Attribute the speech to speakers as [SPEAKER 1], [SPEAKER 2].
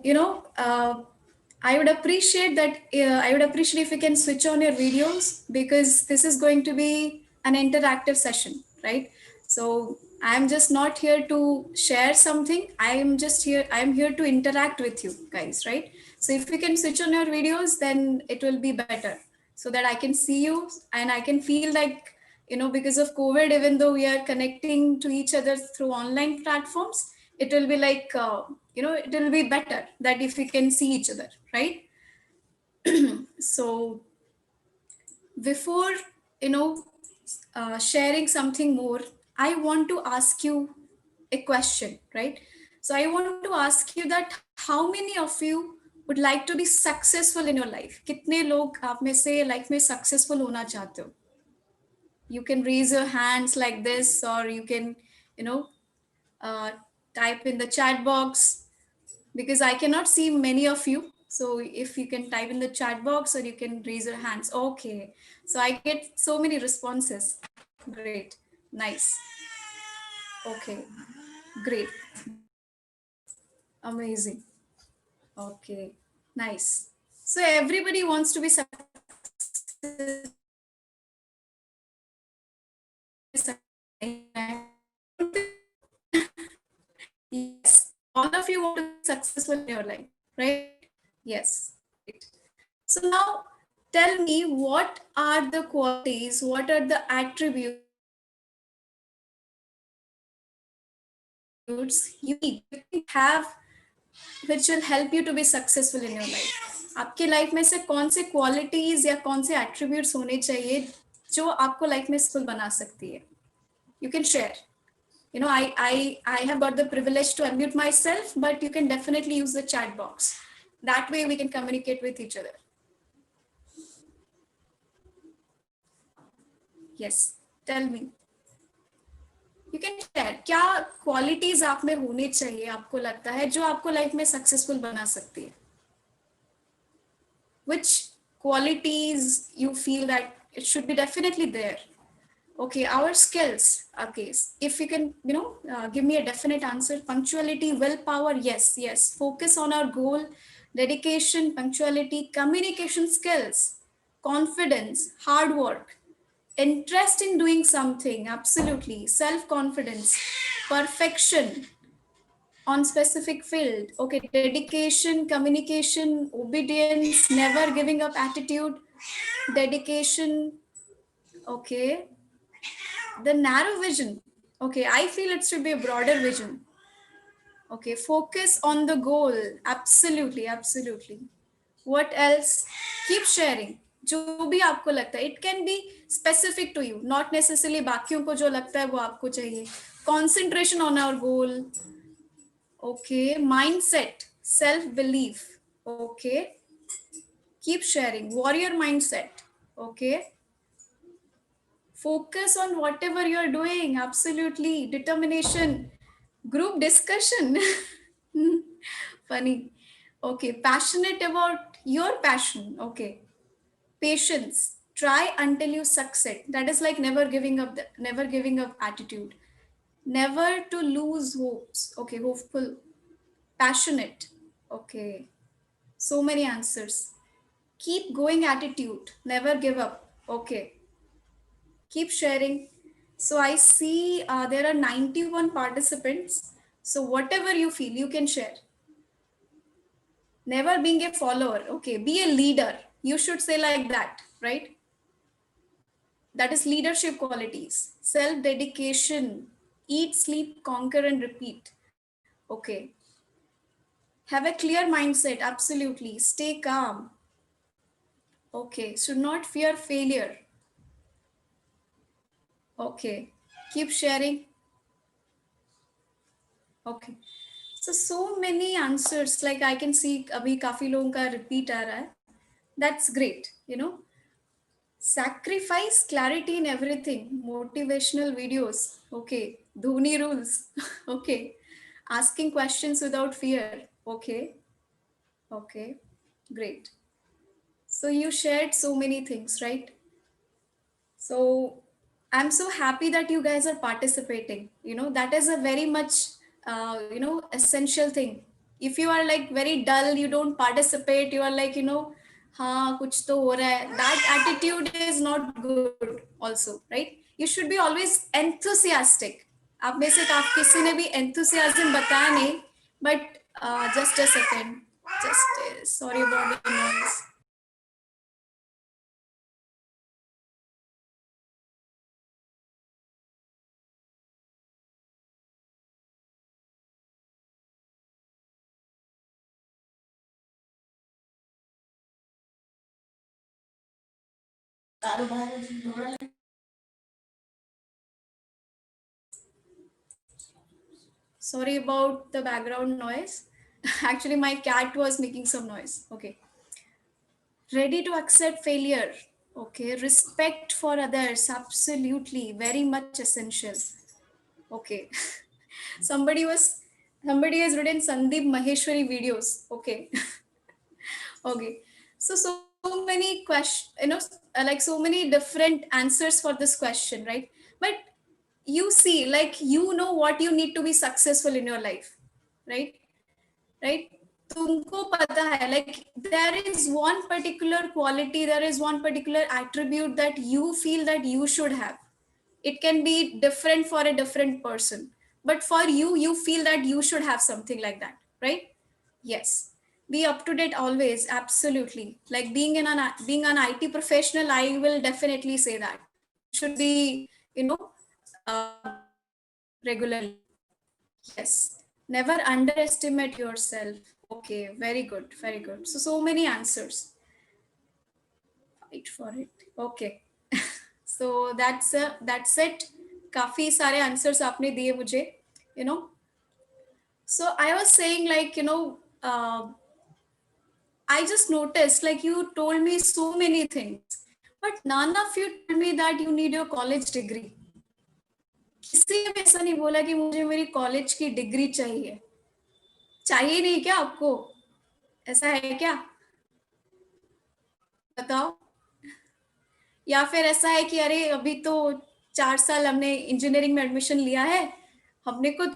[SPEAKER 1] you know, I would appreciate that. I would appreciate if you can switch on your videos, because this is going to be an interactive session, right? So I'm just not here to share something. I am here to interact with you guys, right? So if you can switch on your videos, then it will be better, so that I can see you and I can feel like, because of COVID, even though we are connecting to each other through online platforms, it will be like, it will be better that if we can see each other, right? So before, sharing something more, I want to ask you a question, right? So I want to ask you that how many of you would like to be successful in your life? कितने लोग आप में से life में successful होना चाहते हो? You can raise your hands like this, or you can, you know uh, type in the chat box, because I cannot see many of you. So if you can type in the chat box, or you can raise your hands. Okay. So I get so many responses. Great. Nice. Okay. Great. Amazing. Okay. Nice. So everybody wants to be yes. All of you want to be successful in your life, right? Yes. Great. So now tell me, what are the qualities, what are the attributes you need, you think have, which will help you to be successful in your life? आपके life में से कौन से qualities या कौन से attributes होने चाहिए जो आपको लाइफ में सक्सेसफुल बना सकती है? You can share. I have got the privilege to unmute myself, but you can definitely use the chat box. That way we can communicate with each other. Yes, tell me. You can share, क्या qualities आप में होनी चाहिए आपको लगता है जो आपको लाइफ में सक्सेसफुल बना सकती है? Which qualities you feel that it should be definitely there? Okay, our skills. Okay, if you can, give me a definite answer. Punctuality, willpower, yes. Focus on our goal, dedication, punctuality, communication skills, confidence, hard work, interest in doing something, absolutely, self-confidence, perfection on specific field, okay, dedication, communication, obedience, never giving up attitude, dedication, okay, the narrow vision, okay, I feel it should be a broader vision, okay, focus on the goal, absolutely. What else? Keep sharing. जो भी आपको लगता है, it can be specific to you, not necessarily बाकियों को जो लगता है वो आपको चाहिए. Concentration on our goal. Okay, mindset, self belief. Okay, keep sharing. Warrior mindset. Okay, focus on whatever you're doing. Absolutely, determination. Group discussion. Funny. Okay, passionate about your passion. Okay, patience, try until you succeed. That is like never giving up attitude, never to lose hopes. Okay, hopeful, passionate. Okay, so many answers. Keep going attitude, never give up. Okay, keep sharing. So I see there are 91 participants. So whatever you feel, you can share. Never being a follower. Okay, be a leader. You should say like that, right? That is leadership qualities, self dedication, eat, sleep, conquer, and repeat. Okay. Have a clear mindset, absolutely. Stay calm. Okay. Should not fear failure. Okay. Keep sharing. Okay. So many answers. Like I can see abhi kafi logon ka repeat aa raha hai. That's great. Sacrifice clarity in everything. Motivational videos. Okay. Dhoni rules. Okay. Asking questions without fear. Okay. Okay. Great. So you shared so many things, right? So I'm so happy that you guys are participating. That is a very much, essential thing. If you are like very dull, you don't participate, you are like, you know, हाँ कुछ तो हो रहा है, that attitude is not good also, right? You should be always enthusiastic. आप में से किसी ने भी enthusiasm बताया नहीं, but just a second, just sorry about the noise. Sorry about the background noise. Actually, my cat was making some noise. Okay. Ready to accept failure. Okay. Respect for others. Absolutely. Very much essential. Okay. somebody was somebody has written Sandeep Maheshwari videos. Okay. Okay. So many questions, you know, like so many different answers for this question, right? But you see, like, you know what you need to be successful in your life, right? Right? तुमको पता है, like there is one particular quality, there is one particular attribute that you feel that you should have. It can be different for a different person, but for you, you feel that you should have something like that, right? Yes. Be up to date always. Absolutely. Like being an IT professional, I will definitely say that should be, you know, regularly. Yes. Never underestimate yourself. Okay. Very good. Very good. So many answers. Fight for it. Okay. So that's it. काफी सारे answers आपने दिए मुझे, you know. So I was saying, like, you know, I just noticed, like, you told me so many things, but none of you told me that you need your college degree. किसी ने भी ऐसा नहीं बोला कि मुझे मेरी college की डिग्री चाहिए. चाहिए नहीं क्या आपको? ऐसा है क्या? बताओ. या फिर ऐसा है कि अरे अभी तो 4 साल हमने इंजीनियरिंग में एडमिशन लिया है, हमने को